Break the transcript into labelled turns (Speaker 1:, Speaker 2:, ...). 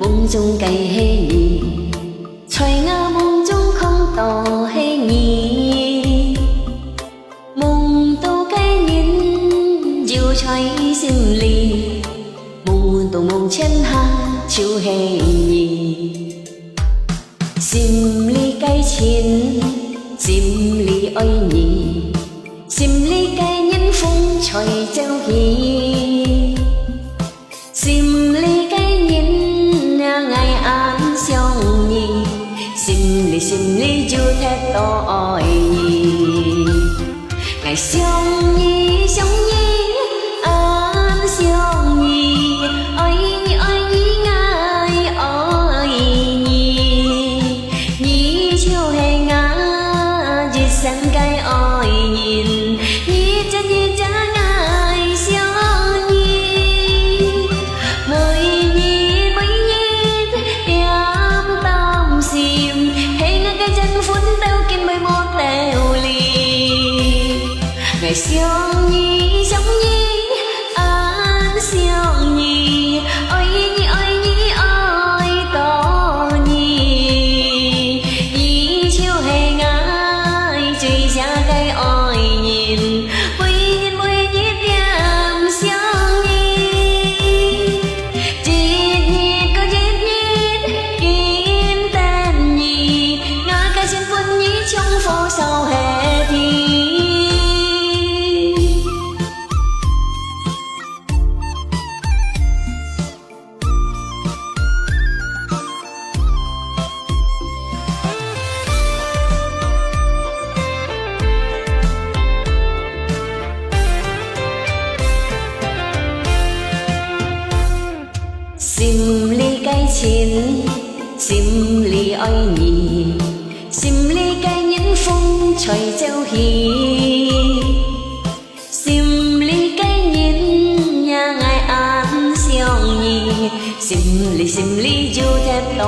Speaker 1: 夢中計希兒，在我夢中空蕩希兒，夢到雞年繞在心裡，夢到夢前下就希兒，心裡計情，心裡愛你，心裡計人風吹走起，心裡計人愛安相依，心裡就thật to愛意，愛相依相依安相依，愛你愛你愛愛你，你就是我一生該愛人，你這愛相依，每日點tâm xiêm，ให้ngã cái chân phút tao kinh mười một tèo lì，ngày相依相依安相依，愛你愛你愛到你，你就是我最想cái愛人，每日點相依，日個日見tên nhì，我cái xin quân nhí trong phố sau hè thì。心裡計情，心裡愛你，心裡計人風吹走起，心裡計人愛安相依，心裡就thật to